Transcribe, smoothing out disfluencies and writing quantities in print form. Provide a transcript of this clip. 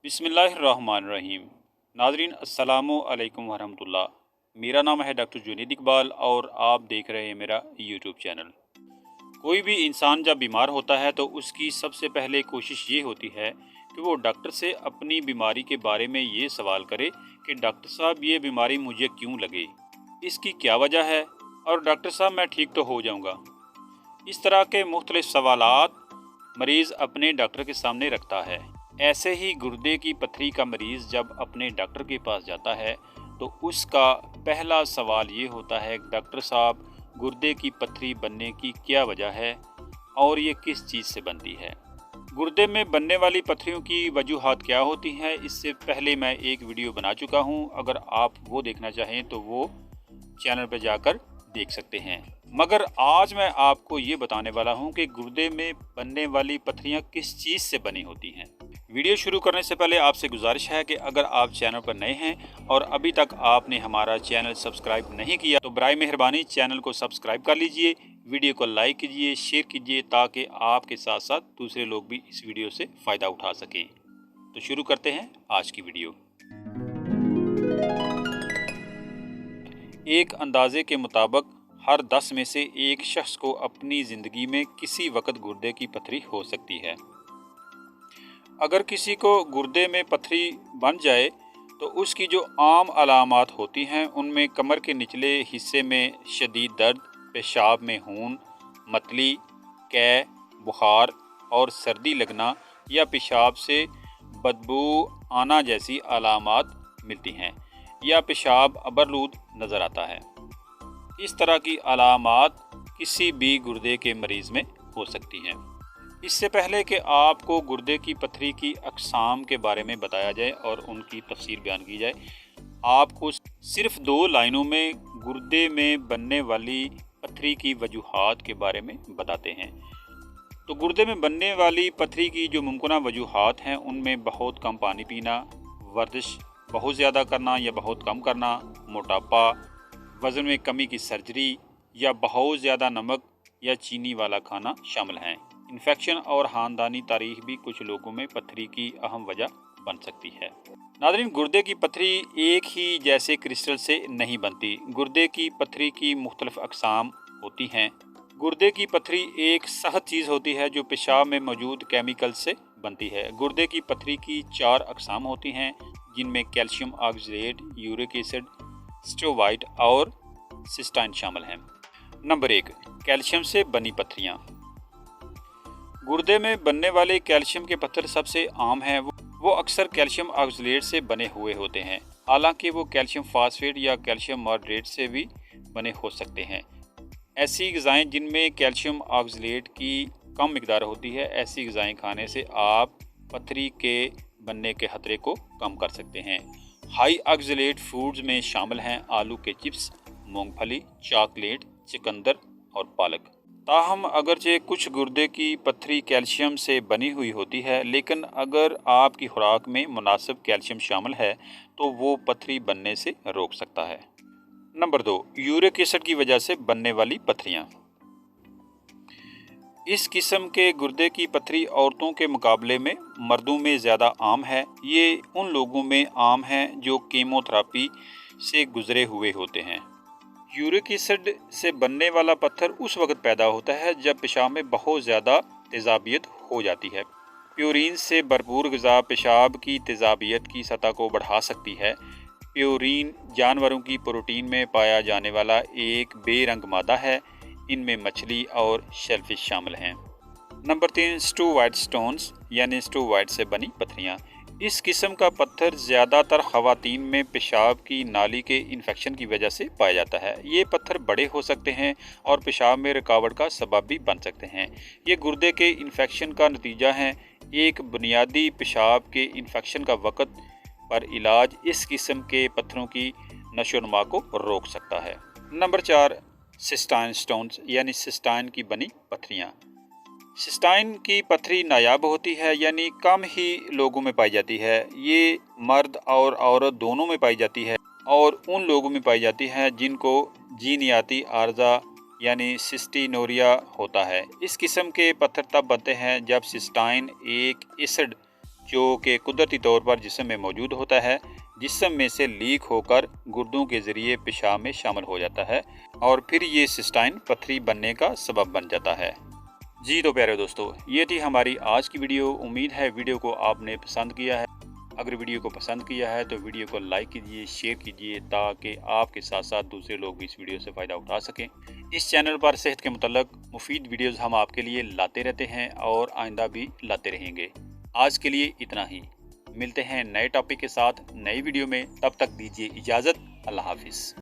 बिस्मिल्लाहिर्रहमानिर्रहीम। नाज़रीन अस्सलामु अलैकुम वरहमतुल्लाह। मेरा नाम है डॉक्टर जुनैद इकबाल और आप देख रहे हैं मेरा यूट्यूब चैनल। कोई भी इंसान जब बीमार होता है तो उसकी सबसे पहले कोशिश ये होती है कि वो डॉक्टर से अपनी बीमारी के बारे में ये सवाल करे कि डॉक्टर साहब ये बीमारी मुझे क्यों लगे, इसकी क्या वजह है और डॉक्टर साहब मैं ठीक तो हो जाऊंगा। इस तरह के मुख्तलिफ सवालात मरीज़ अपने डॉक्टर के सामने रखता है। ऐसे ही गुर्दे की पथरी का मरीज़ जब अपने डॉक्टर के पास जाता है तो उसका पहला सवाल ये होता है, डॉक्टर साहब गुर्दे की पथरी बनने की क्या वजह है और ये किस चीज़ से बनती है। गुर्दे में बनने वाली पथरियों की वजूहात क्या होती हैं, इससे पहले मैं एक वीडियो बना चुका हूँ। अगर आप वो देखना चाहें तो वो चैनल पर जाकर देख सकते हैं। मगर आज मैं आपको ये बताने वाला हूँ कि गुर्दे में बनने वाली पथरियाँ किस चीज़ से बनी होती हैं। वीडियो शुरू करने से पहले आपसे गुजारिश है कि अगर आप चैनल पर नए हैं और अभी तक आपने हमारा चैनल सब्सक्राइब नहीं किया तो बराए मेहरबानी चैनल को सब्सक्राइब कर लीजिए, वीडियो को लाइक कीजिए, शेयर कीजिए ताकि आपके साथ साथ दूसरे लोग भी इस वीडियो से फ़ायदा उठा सकें। तो शुरू करते हैं आज की वीडियो। एक अंदाजे के मुताबिक हर 10 में से एक शख्स को अपनी ज़िंदगी में किसी वक्त गुर्दे की पथरी हो सकती है। अगर किसी को गुर्दे में पथरी बन जाए तो उसकी जो आम अलामात होती हैं उनमें कमर के निचले हिस्से में शदीद दर्द, पेशाब में खून, मतली, कै, बुखार और सर्दी लगना या पेशाब से बदबू आना जैसी अलामात मिलती हैं या पेशाब अबरलूद नज़र आता है। इस तरह की अलामात किसी भी गुर्दे के मरीज़ में हो सकती हैं। इससे पहले कि आपको गुर्दे की पथरी की अक़साम के बारे में बताया जाए और उनकी तफसील बयान की जाए, आपको सिर्फ 2 लाइनों में गुर्दे में बनने वाली पथरी की वजूहात के बारे में बताते हैं। तो गुर्दे में बनने वाली पथरी की जो मुमकिन वजूहात हैं उनमें बहुत कम पानी पीना, वर्जिश बहुत ज़्यादा करना या बहुत कम करना, मोटापा, वज़न में कमी की सर्जरी या बहुत ज़्यादा नमक या चीनी वाला खाना शामिल हैं। इन्फेक्शन और ख़ानदानी तारीख भी कुछ लोगों में पथरी की अहम वजह बन सकती है। नाज़रीन, गुर्दे की पथरी एक ही जैसे क्रिस्टल से नहीं बनती। गुर्दे की पथरी की मुख्तलिफ अक़साम होती हैं। गुर्दे की पथरी एक सख्त चीज़ होती है जो पेशाब में मौजूद केमिकल से बनती है। गुर्दे की पथरी की 4 अक़साम होती हैं जिनमें calcium oxalate, uric acid, steroid और सिस्टाइन शामिल हैं। नंबर 1, कैल्शियम से बनी पथरियाँ। गुर्दे में बनने वाले कैल्शियम के पत्थर सबसे आम हैं। वो अक्सर कैल्शियम ऑक्सलेट से बने हुए होते हैं, हालांकि वो कैल्शियम फास्फेट या कैल्शियम मॉडरेट से भी बने हो सकते हैं। ऐसी ग़िज़ाएँ जिनमें कैल्शियम ऑक्सलेट की कम मिकदार होती है, ऐसी ग़िज़ाएँ खाने से आप पथरी के बनने के खतरे को कम कर सकते हैं। हाई ऑक्सलेट फूड्स में शामिल हैं आलू के चिप्स, मूंगफली, चॉकलेट, चुकंदर और पालक। ताहम अगरचे कुछ गुर्दे की पथरी कैल्शियम से बनी हुई होती है, लेकिन अगर आपकी खुराक में मुनासिब कैल्शियम शामिल है तो वो पथरी बनने से रोक सकता है। नंबर 2, यूरिक एसिड की वजह से बनने वाली पथरियाँ। इस किस्म के गुर्दे की पथरी औरतों के मुकाबले में मर्दों में ज़्यादा आम है। ये उन लोगों में आम है जो कीमोथेरेपी से गुजरे हुए होते हैं। यूरिक एसिड से बनने वाला पत्थर उस वक्त पैदा होता है जब पेशाब में बहुत ज़्यादा तेज़ाबियत हो जाती है। प्यूरिन से भरपूर ग़िज़ा पेशाब की तेज़ाबियत की सतह को बढ़ा सकती है। प्यूरिन जानवरों की प्रोटीन में पाया जाने वाला एक बेरंग मादा है। इनमें मछली और शेलफिश शामिल हैं। नंबर 3, स्टेरॉइड स्टोन्स यानी स्टेरॉइड से बनी पथरियाँ। इस किस्म का पत्थर ज़्यादातर ख़वातीन में पेशाब की नाली के इन्फेक्शन की वजह से पाया जाता है। ये पत्थर बड़े हो सकते हैं और पेशाब में रुकावट का सबब भी बन सकते हैं। ये गुर्दे के इन्फेक्शन का नतीजा है। एक बुनियादी पेशाब के इन्फेक्शन का वक्त पर इलाज इस किस्म के पत्थरों की नशोनुमा को रोक सकता है। नंबर 4, सिस्टाइन स्टोन्स यानी सिस्टाइन की बनी पथरियाँ। सिस्टाइन की पथरी नायाब होती है यानी कम ही लोगों में पाई जाती है। ये मर्द और औरत दोनों में पाई जाती है और उन लोगों में पाई जाती है जिनको जीनियाती आर्जा यानी सिस्टिनोरिया होता है। इस किस्म के पत्थर तब बनते हैं जब सिस्टाइन एक एसिड जो कि कुदरती तौर पर जिस्म में मौजूद होता है, जिस्म में से लीक होकर गुर्दों के ज़रिए पेशाब में शामिल हो जाता है और फिर ये सिस्टाइन पथरी बनने का सबब बन जाता है। जी तो प्यारे दोस्तों, ये थी हमारी आज की वीडियो। उम्मीद है वीडियो को आपने पसंद किया है। अगर वीडियो को पसंद किया है तो वीडियो को लाइक कीजिए, शेयर कीजिए, ताकि आपके साथ साथ दूसरे लोग भी इस वीडियो से फ़ायदा उठा सकें। इस चैनल पर सेहत के मुतल्लिक़ मुफीद वीडियोज़ हम आपके लिए लाते रहते हैं और आइंदा भी लाते रहेंगे। आज के लिए इतना ही। मिलते हैं नए टॉपिक के साथ नई वीडियो में। तब तक दीजिए इजाज़त। अल्लाह हाफिज़।